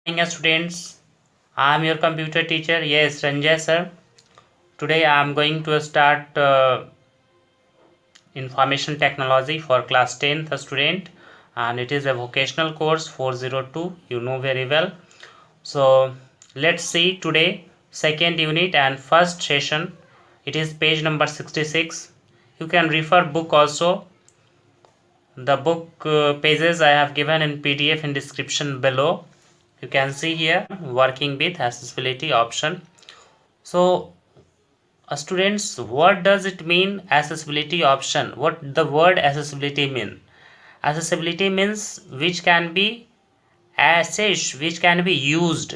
Morning, students. I am your computer teacher. Yes, Ranjay sir. Today I am going to start information technology for class 10th student, and it is a vocational course 402. You know very well. So let's see today second unit and first session. It is page number 66. You can refer book also. The book pages I have given in PDF in description below. You can see here working with accessibility option. So students, what does it mean accessibility option? What the word accessibility mean? Accessibility means which can be accessed, which can be used,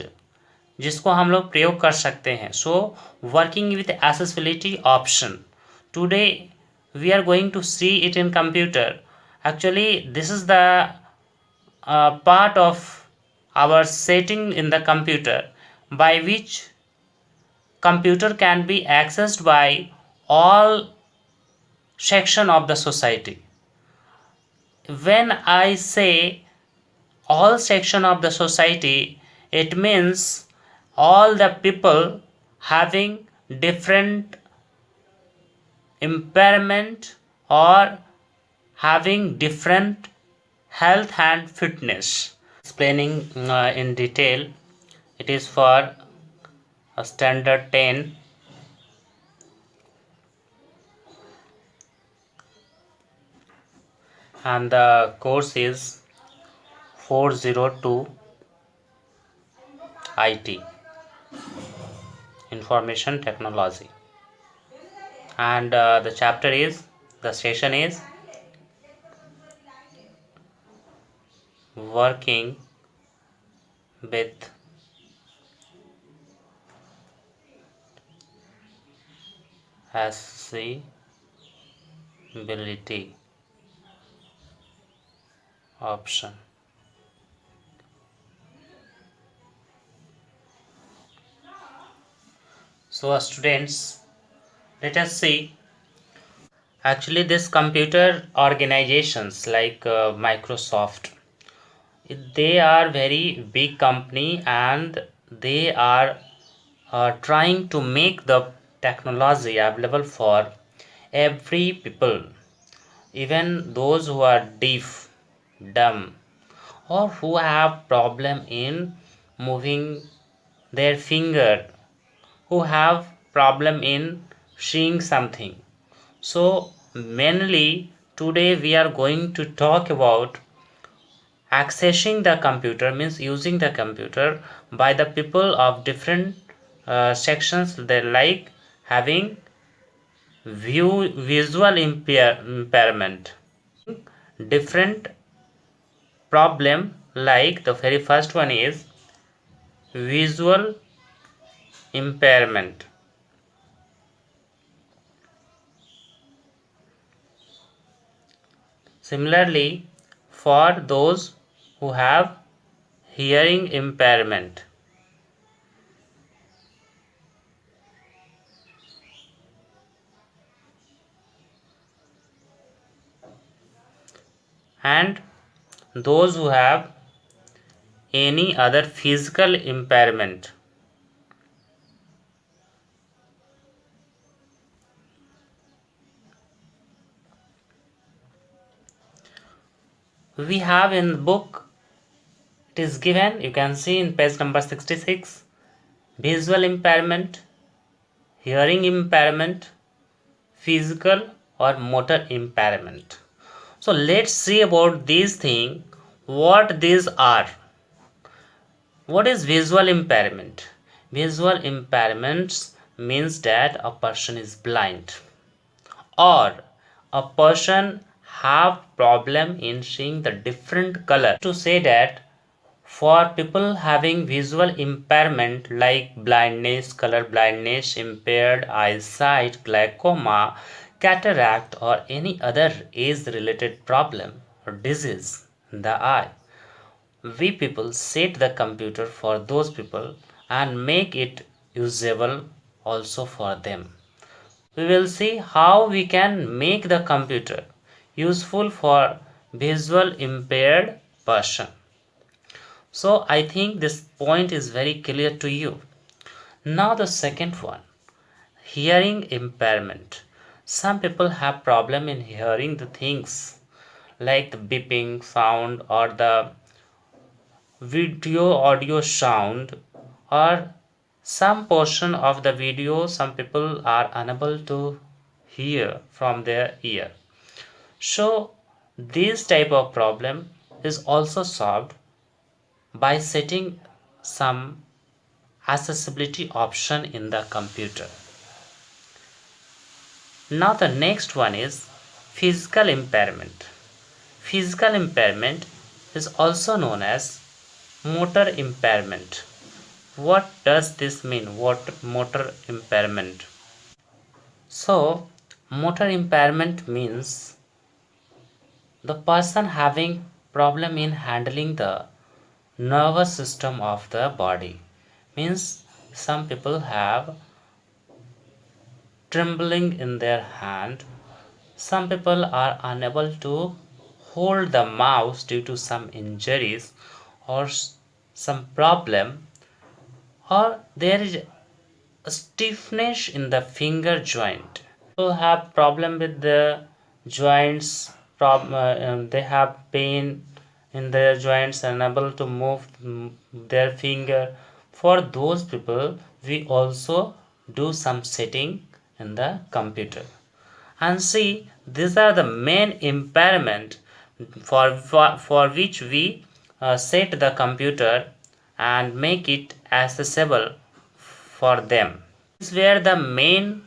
जिसको हम लोग प्रयोग कर सकते हैं. So working with accessibility option, today we are going to see it in computer. Actually this is the part of our setting in the computer by which computer can be accessed by all section of the society. When I say all section of the society, it means all the people having different impairment or having different health and fitness. Explaining in detail, it is for a standard 10. And the course is 402 IT, Information Technology, and the session is working with accessibility option. So students, let us see. Actually this computer organizations like Microsoft, they are very big company and they are trying to make the technology available for every people, even those who are deaf, dumb, or who have problem in moving their finger, who have problem in seeing something. So mainly today we are going to talk about accessing the computer, means using the computer by the people of different sections. They like having visual impairment, different problem, like the very first one is visual impairment. Similarly, for those who have hearing impairment, and those who have any other physical impairment. We have in book, it is given, you can see in page number 66, visual impairment, hearing impairment, physical or motor impairment. So let's see about these things, what these are. What is visual impairment? Visual impairments means that a person is blind or a person have problem in seeing the different color. To say that for people having visual impairment like blindness, color blindness, impaired eyesight, glaucoma, cataract, or any other age related problem or disease in the eye, we people set the computer for those people and make it usable also for them. We will see how we can make the computer useful for visual impaired person. So I think this point is very clear to you. Now the second one, hearing impairment. Some people have problem in hearing the things like the beeping sound or the video audio sound, or some portion of the video some people are unable to hear from their ear. So this type of problem is also solved by setting some accessibility option in the computer. Now the next one is physical impairment. Physical impairment is also known as motor impairment. What does this mean? What motor impairment? So, motor impairment means the person having problem in handling the nervous system of the body. Means some people have trembling in their hand. Some people are unable to hold the mouse due to some injuries or some problem, or there is a stiffness in the finger joint. People have problem with the joints, they have pain in their joints, unable to move their finger. For those people, we also do some setting in the computer. And see, these are the main impairment for which we set the computer and make it accessible for them. These were the main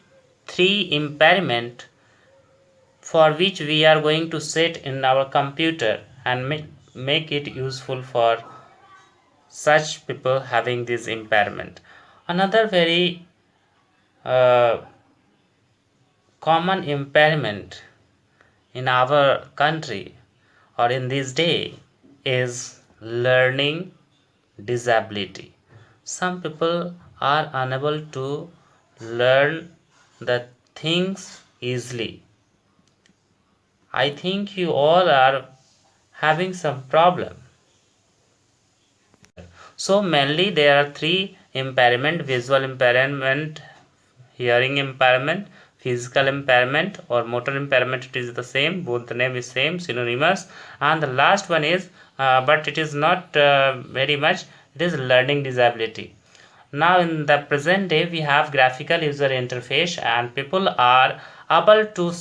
three impairment for which we are going to set in our computer and make it useful for such people having this impairment. Another very uh, common impairment in our country or in this day is learning disability. Some people are unable to learn the things easily. I think you all are having some problem. So mainly there are three impairment: visual impairment, hearing impairment, physical impairment or motor impairment. It is the same, both the name is same, synonymous. And the last one is but it is not very much, it is learning disability. Now in the present day we have graphical user interface and people are able to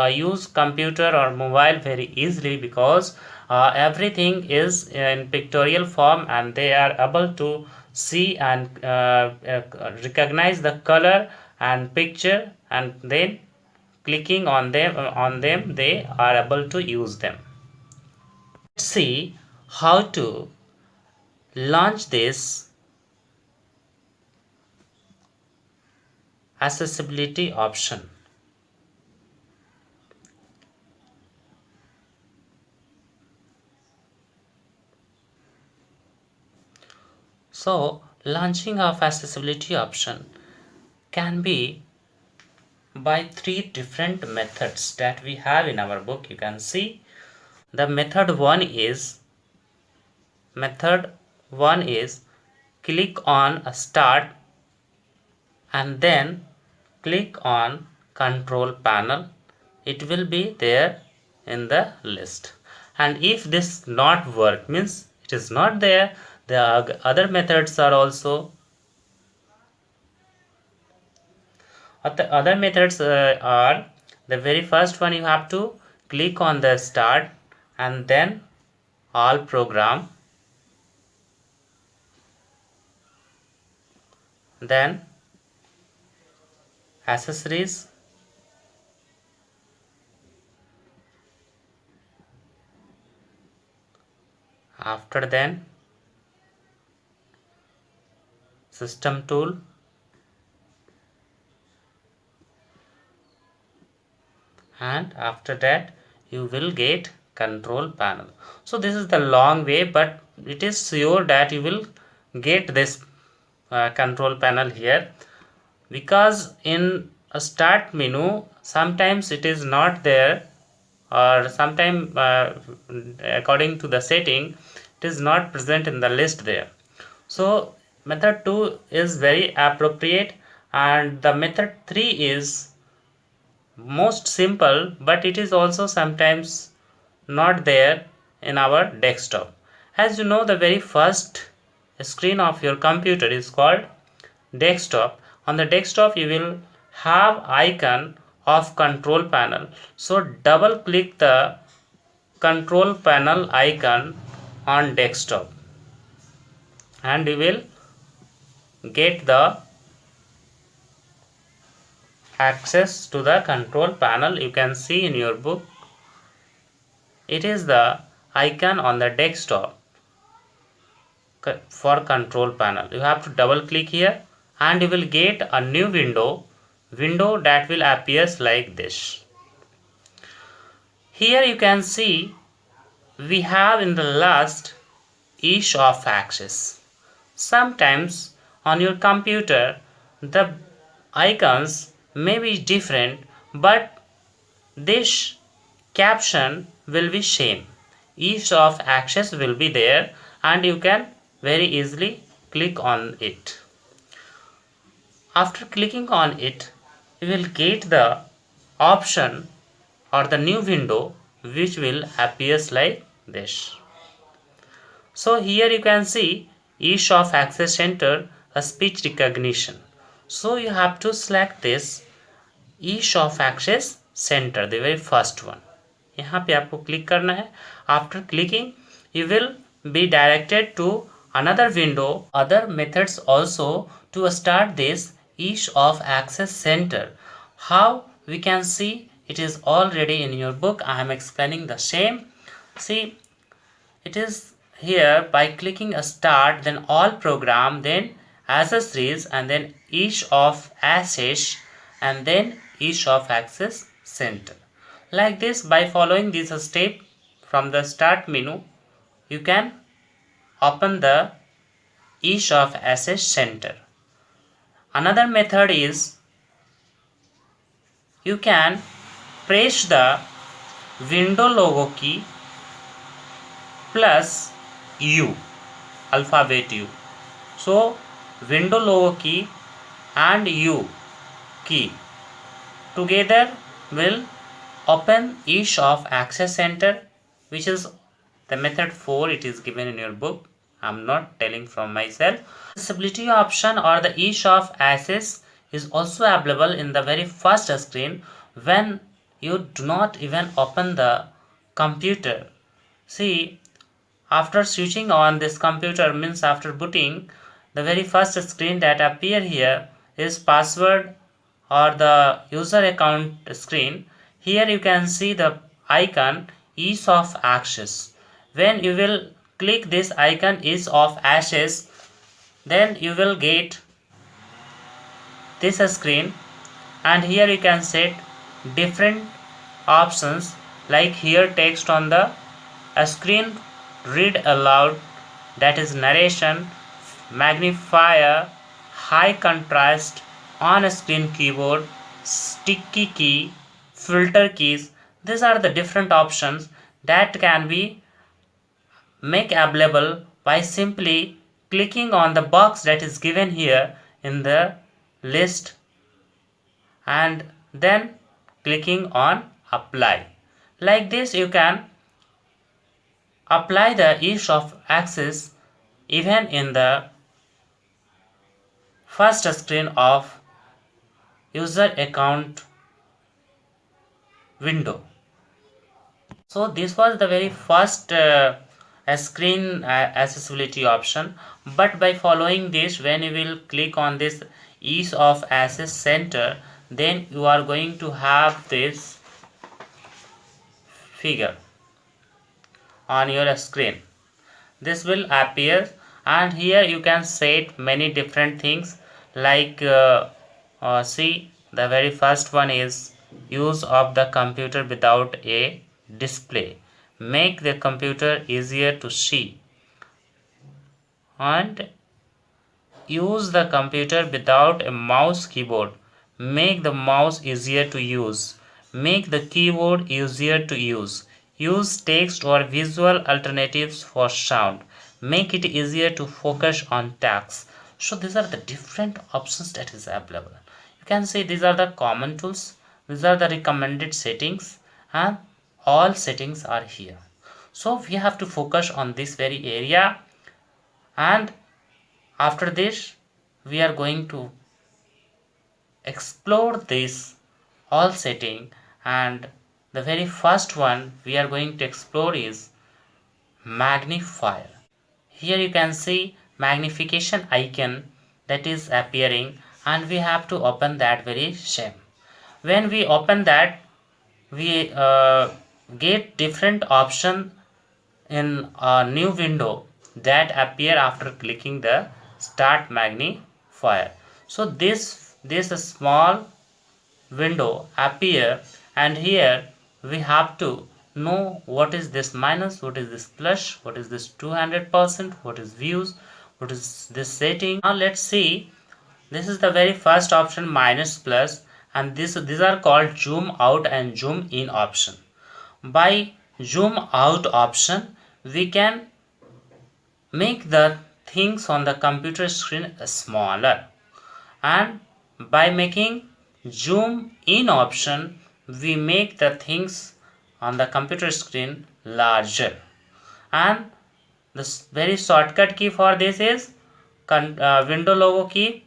use computer or mobile very easily, because everything is in pictorial form and they are able to see and recognize the color and picture, and then clicking on them they are able to use them. Let's see how to launch this accessibility option. So launching of accessibility option can be by three different methods that we have in our book. You can see the method one is click on a start and then click on control panel. It will be there in the list. And if this not work, means it is not there, the other methods are also. The other methods are, the very first one, you have to click on the start and then all program, then accessories, after then system tool, and after that you will get control panel. So this is the long way, but it is sure that you will get this control panel here, because in a start menu sometimes it is not there, or sometime according to the setting it is not present in the list there. So method 2 is very appropriate, and the method 3 is most simple, but it is also sometimes not there in our desktop. As you know, the very first screen of your computer is called desktop. On the desktop you will have icon of control panel. So double click the control panel icon on desktop and you will get the access to the control panel. You can see in your book, it is the icon on the desktop for control panel. You have to double click here and you will get a new window that will appear like this. Here you can see we have in the last each of axis. Sometimes on your computer the icons may be different, but this caption will be same. Each of axis will be there and you can very easily click on it. After clicking on it, you will get the option or the new window which will appear like this. So here you can see each of access center a speech recognition. So you have to select this each of access center, the very first one. यहाँ पे आपको click करना है. After clicking, you will be directed to another window. Other methods also to start this each of access center. How we can see, it is already in your book. I am explaining the same. See, it is here by clicking a start, then all program, then accessories, and then each of access, and then each of access center. Like this, by following this step from the start menu, you can open the each of access center. Another method is you can press the window logo key plus U, alphabet U. So window logo key and U key together will open each of access center, which is the method 4. It is given in your book. I am not telling from myself. Accessibility option or the each of access is also available in the very first screen when you do not even open the computer. See, after switching on this computer, means after booting, the very first screen that appear here is password or the user account screen. Here you can see the icon ease of access. When you will click this icon ease of access, then you will get this screen, and here you can set different options, like here text on the screen read aloud, that is narration, magnifier, high contrast, on screen keyboard, sticky key, filter keys. These are the different options that can be make available by simply clicking on the box that is given here in the list and then clicking on apply. Like this you can apply the ease of access even in the first screen of user account window. So this was the very first screen accessibility option, but by following this, when you will click on this ease of access center, then you are going to have this figure on your screen. This will appear, and here you can set many different things, like see, the very first one is use of the computer without a display, make the computer easier to see, and use the computer without a mouse keyboard, make the mouse easier to use, make the keyboard easier to use use text or visual alternatives for sound, make it easier to focus on tasks. So these are the different options that is available. You can see these are the common tools, these are the recommended settings, and all settings are here. So we have to focus on this very area, and after this we are going to explore this all setting. And the very first one we are going to explore is magnifier. Here you can see magnification icon that is appearing, and we have to open that very same. When we open that, we get different option in a new window that appear after clicking the start magnifier. So this small window appear, and here we have to know what is this minus, what is this plus, what is this 200%, what is views, what is this setting. Now let's see, this is the very first option, minus plus, and these are called zoom out and zoom in option. By zoom out option we can make the things on the computer screen smaller, and by making zoom in option we make the things on the computer screen larger. And the very shortcut key for this is window logo key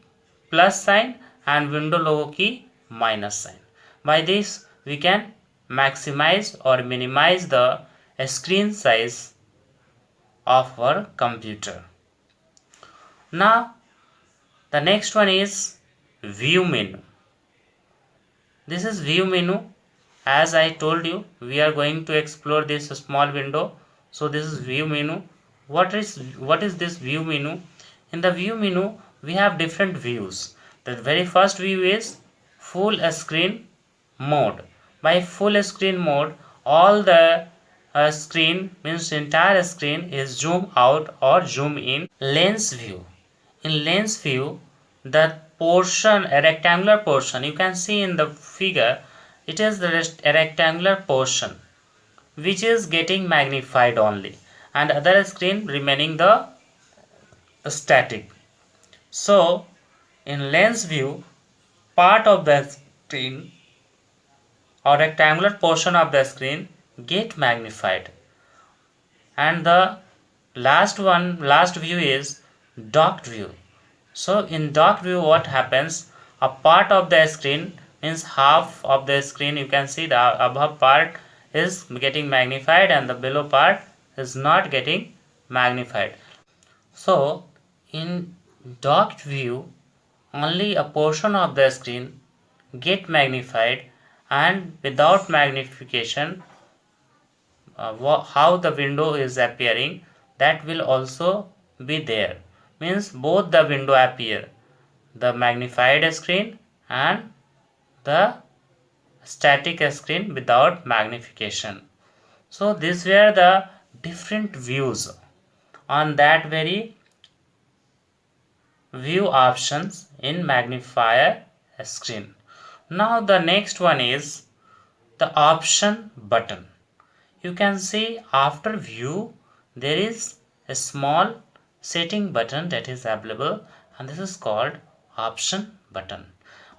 plus sign and window logo key minus sign. By this we can maximize or minimize the screen size of our computer. Now the next one is view menu. This is view menu. As I told you, we are going to explore this small window. So this is view menu. What is this view menu? In the view menu we have different views. The very first view is full screen mode. By full screen mode, all the screen means entire screen is zoom out or zoom in. Lens view. In lens view, the portion, a rectangular portion, you can see in the figure, it is the a rectangular portion which is getting magnified only, and other screen remaining the static. So in lens view, part of the screen or rectangular portion of the screen get magnified. And the last view is docked view. So in docked view what happens, a part of the screen means half of the screen, you can see the above part is getting magnified and the below part is not getting magnified. So in docked view only a portion of the screen get magnified, and without magnification how the window is appearing that will also be there. Means both the window appear, the magnified screen and the static screen without magnification. So these were the different views on that very view options in magnifier screen. Now the next one is the option button. You can see after view there is a small setting button that is available, and this is called option button.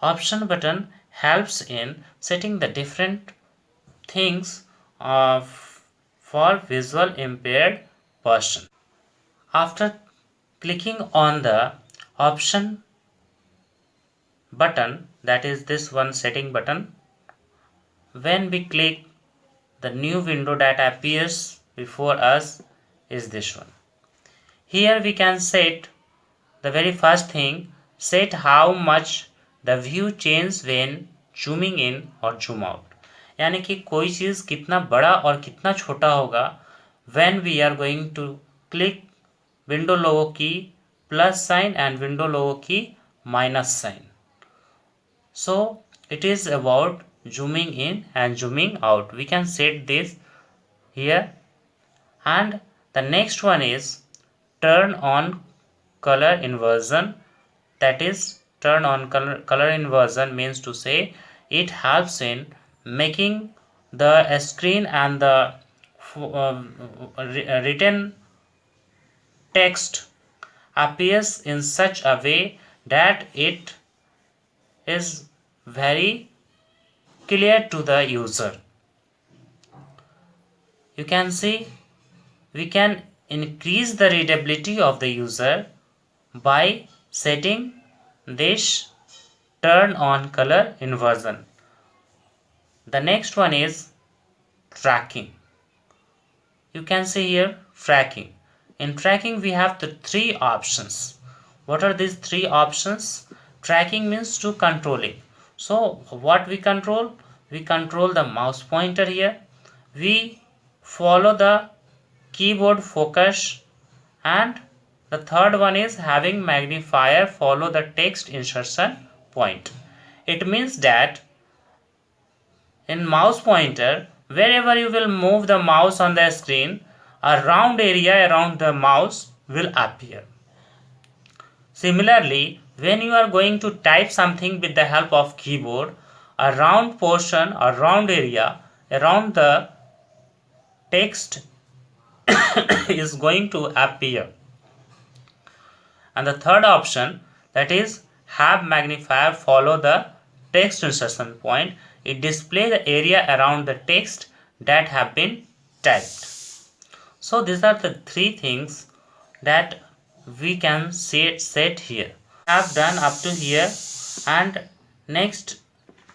Option button helps in setting the different things for visual impaired person. After clicking on the option button, that is this one setting button, when we click, the new window that appears before us is this one. Here we can set the very first thing, set how much the view changes when zooming in और zoom out. यानी कि कोई चीज़ कितना बड़ा और कितना छोटा होगा when we are going to click window logo key plus sign and window logo key minus sign. So it is about zooming in and zooming out. We can set this here. And the next one is turn on color inversion. That is, turn on color inversion means to say it helps in making the screen and the written text appears in such a way that it is very clear to the user. You can see we can increase the readability of the user by setting this turn on color inversion. The next one is tracking. You can see here tracking. In tracking we have the three options. What are these three options? Tracking means to controlling. So what we control? We control the mouse pointer here. We follow the keyboard focus, and the third one is having magnifier follow the text insertion point. It means that in mouse pointer, wherever you will move the mouse on the screen, a round area around the mouse will appear. Similarly, when you are going to type something with the help of keyboard, a round portion or round area around the text is going to appear. And the third option, that is have magnifier follow the text insertion point. It displays the area around the text that have been typed. So these are the three things that we can set here. I have done up to here, and next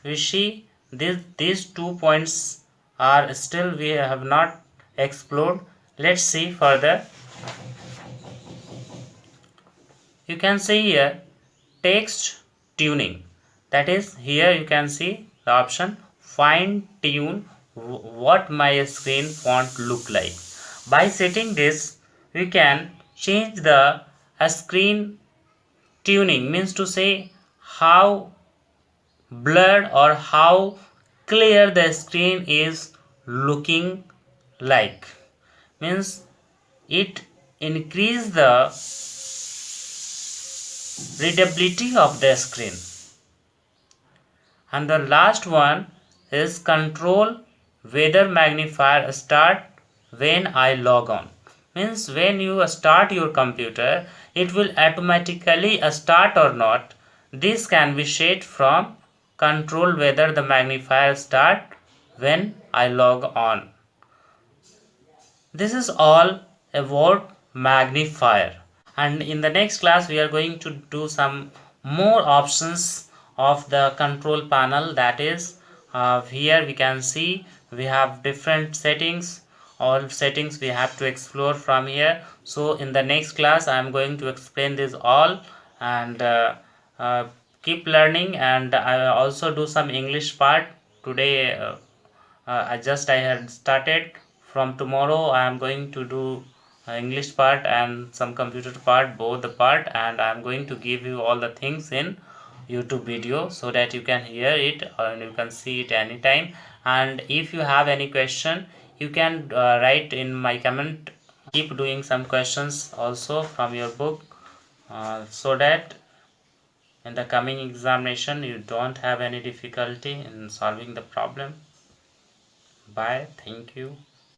we see these 2 points are still we have not explored. Let's see further. You can see here text tuning, that is here you can see the option fine tune what my screen font look like. By setting this we can change the screen tuning, means to say how blurred or how clear the screen is looking like, means it increase the readability of the screen. And the last one is control whether magnifier start when I log on, means when you start your computer it will automatically start or not. This can be set from control whether the magnifier start when I log on. This is all about magnifier, and in the next class we are going to do some more options of the control panel. That is here we can see we have different settings. All settings we have to explore from here. So in the next class I am going to explain this all, and keep learning. And I also do some English part today. I had started. From tomorrow I am going to do English part and some computer part, both the part, and I am going to give you all the things in YouTube video so that you can hear it and you can see it anytime. And if you have any question you can write in my comment. Keep doing some questions also from your book so that in the coming examination you don't have any difficulty in solving the problem. Bye. Thank you.